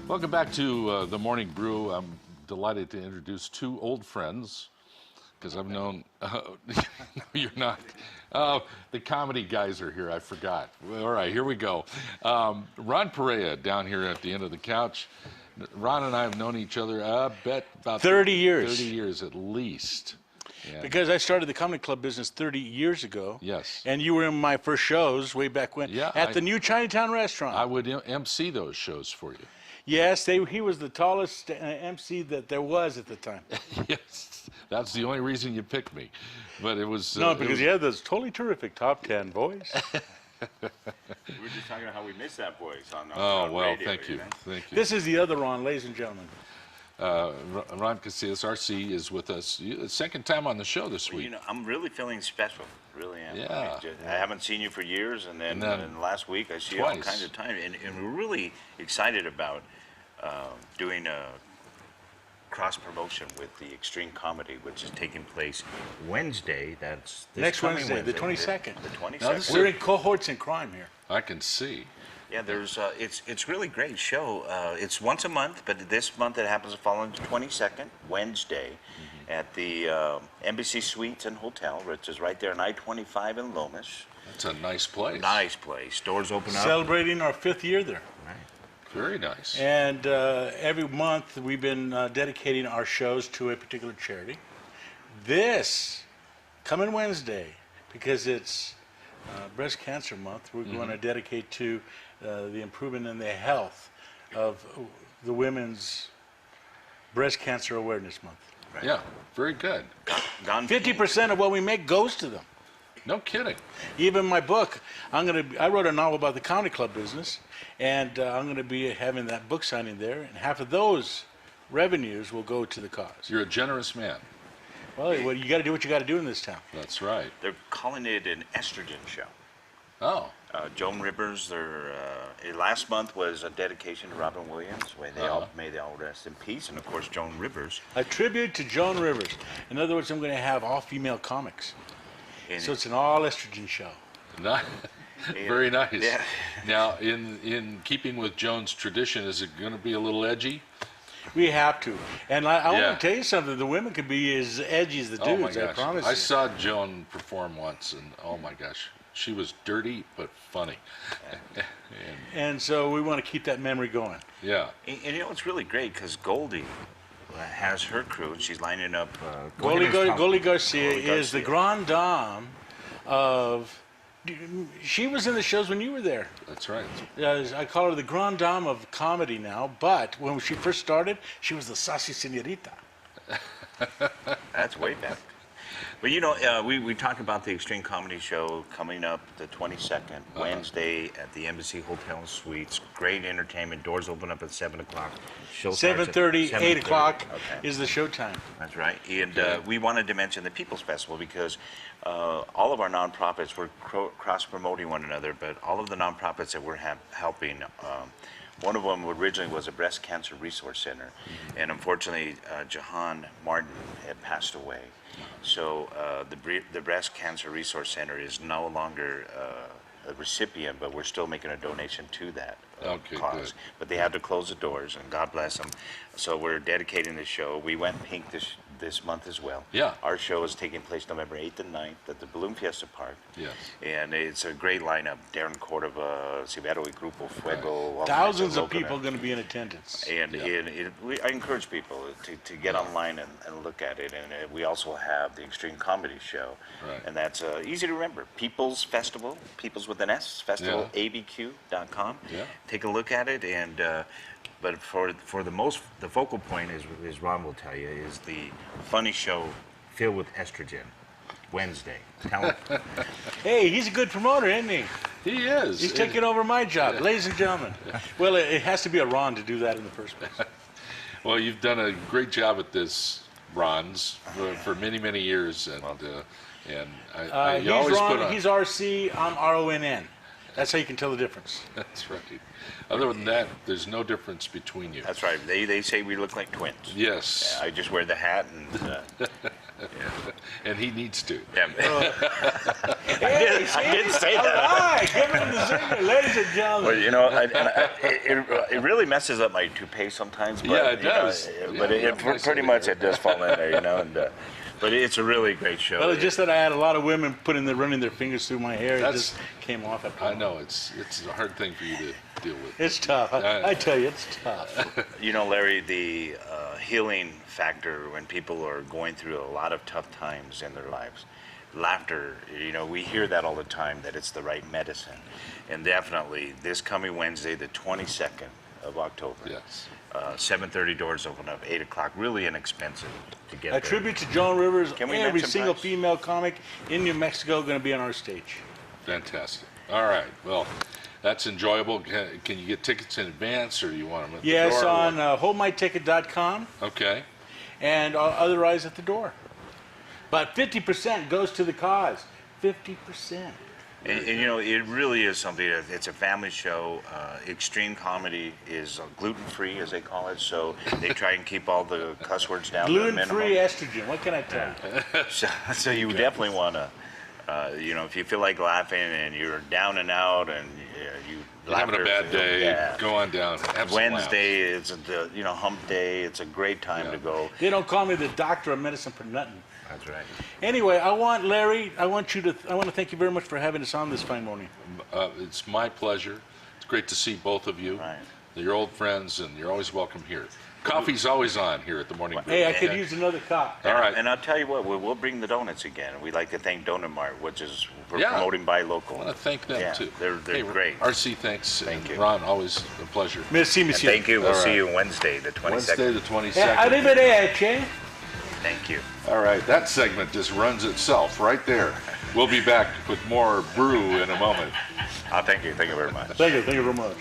Welcome back to the Morning Brew. I'm delighted to introduce two old friends because I've known. No, you're not. The comedy guys are here. I forgot. All right, here we go. Ron Perea down here at the end of the couch. Ron and I have known each other, I bet, about 30 years. 30 years at least. And Because I started the comedy club business 30 years ago. yes. And you were in my first shows way back when. Yeah, At the new Chinatown restaurant. I would MC those shows for you. Yes, he was the tallest MC that there was at the time. Yes, that's the only reason you picked me. But it was No, because you had this totally terrific top 10 voice. We were just talking about how we miss that voice on Oh well, radio, thank you, know? thank you. This is the other Ron, ladies and gentlemen. Ron Casias, RC, is with us. Second time on the show this Well, week. you know, I'm really feeling special. Really am. Yeah. I haven't seen you for years, and then last week I see you all twice. kinds of time, and we're really excited about doing a cross promotion with the Xtreme Comedy, which is taking place Wednesday. That's this Next coming Wednesday, the 22nd. The 22nd. Now, this is- We're in cohorts in crime here. I can see. Yeah, there's it's really great show. It's once a month, but this month it happens to fall on the 22nd, Wednesday, at the Embassy Suites and Hotel, which is right there on I-25 in Lomas. It's a nice place. Nice place. Doors open up. Celebrating our 5th year there. Right. Very nice. And every month we've been dedicating our shows to a particular charity. This coming Wednesday, because it's Breast Cancer Month, we're going to dedicate to the improvement in the health of the Women's Breast Cancer Awareness Month. Right. Yeah, very good. Gone 50% of what we make goes to them. No kidding. Even my book, I wrote a novel about the comedy club business, and I'm going to be having that book signing there, and half of those revenues will go to the cause. You're a generous man. Well, you got to do what you got to do in this town. That's right. They're calling it an estrogen show. Oh, Joan Rivers, last month was a dedication to Robin Williams. May they all rest in peace. And of course, Joan Rivers. A tribute to Joan Rivers. In other words, I'm going to have all female comics. And So it's an all estrogen show. not, very nice. Yeah. Now, in keeping with Joan's tradition, is it going to be a little edgy? We have to. And I Yeah. want to tell you something. The women can be as edgy as the Oh my dudes, I gosh. promise I you. saw Joan perform once, and oh my gosh, she was dirty but funny. And so we want to keep that memory going. Yeah. And you know, it's really great because Goldie has her crew, and she's lining up. Goldie Garcia Goldie is the Garcia. grande dame of. She was in the shows when you were there. That's right. I call her the grande dame of comedy now, but when she first started, she was the sassy señorita. That's way back. But you know, we talked about the Xtreme Comedy Show coming up the 22nd, Wednesday at the Embassy Hotel and Suites. Great entertainment. Doors open up at 7 o'clock. Show starts at 7:30, 8 o'clock Okay. is the showtime. That's right. And Okay. we wanted to mention the People's Festival because all of our nonprofits, we're cross-promoting one another, but all of the nonprofits that we're helping, one of them originally was a breast cancer resource center. And unfortunately, Jahan Martin had passed away. So the Breast Cancer Resource Center is no longer a recipient, but we're still making a donation to that Okay, cause. good. But they had to close the doors, and God bless them. So we're dedicating the show. We went pink this month as well. Yeah. Our show is taking place November 8th and 9th at the Balloon Fiesta Park. Yes. And it's a great lineup. Darren Cordova, Cibero y Grupo Fuego. all Thousands kinds of people local- going to be in attendance. and I encourage people to get online and look at it. And we also have the Xtreme Comedy Show. Right. And that's easy to remember. People's Festival, People's with an S, festivalabq.com. Yeah. Take a look at it. And but for the focal point, as Ron will tell you, is the funny show filled with estrogen. Wednesday. Tell him. Hey, he's a good promoter, isn't he? He is. He's taking over my job, ladies and gentlemen. Well, it has to be a Ron to do that in the first place. Well, you've done a great job at this, Ron's, for many, many years, and you He's always put Ron, on. he's RC, I'm RONN. That's how you can tell the difference. That's right. Other than that, there's no difference between you. That's right. They say we look like twins. Yes. I just wear the hat and. And he needs to. Yeah. Hey, I didn't say All that. right, give him the zinger, ladies and gentlemen. Well, it really messes up my toupee sometimes. But, Yeah, it does. But Yeah, pretty much it does fall in there, but it's a really great show. Well, it's just that I had a lot of women running their fingers through my hair. It That's- just came off. I know it's a hard thing for you to deal with. It's tough. I tell you, it's tough. Larry, the healing factor when people are going through a lot of tough times in their lives, laughter, we hear that all the time, that it's the right medicine. And definitely this coming Wednesday, the 22nd of October, Yes. 7:30 doors open up, 8 o'clock, really inexpensive to get A there. tribute to Joan Rivers. Can we Every mention single price? female comic in New Mexico going to be on our stage. Fantastic. All right. Well, that's enjoyable. Can you get tickets in advance, or do you want them at the Yes, door? on holdmyticket.com Okay. and otherwise at the door. But 50% goes to the cause. 50%. And it really is something. It's a family show. Extreme comedy is gluten-free, as they call it. So they try and keep all the cuss words down to a minimum. Gluten-free estrogen. What can I tell you? So you definitely want to, if you feel like laughing and you're down and out and you Having a bad day, yeah. go on down. Have some Wednesday is the hump day. It's a great time to go. They don't call me the doctor of medicine for nothing. That's right. Anyway, I want to thank you very much for having us on this fine morning. laughs. It's my pleasure. It's great to see both of you. Right. You're old friends, and you're always welcome here. Coffee's always on here at the Morning Brew. Hey, I could Okay? use another cup. All right. And I'll tell you what, we'll bring the donuts again. We'd like to thank Donut Mart, which is we're Yeah. promoting Buy Local. I want to thank them Yeah, too. they're Hey, great. RC, thanks. Thank and you. Ron, always a pleasure. Merci, And monsieur. thank you. We'll All see right. you Wednesday, the 22nd. Wednesday the 22nd. Arrivederci. Thank you. All right, that segment just runs itself right there. We'll be back with more Brew in a moment. Thank you. Thank you very much. Thank you very much.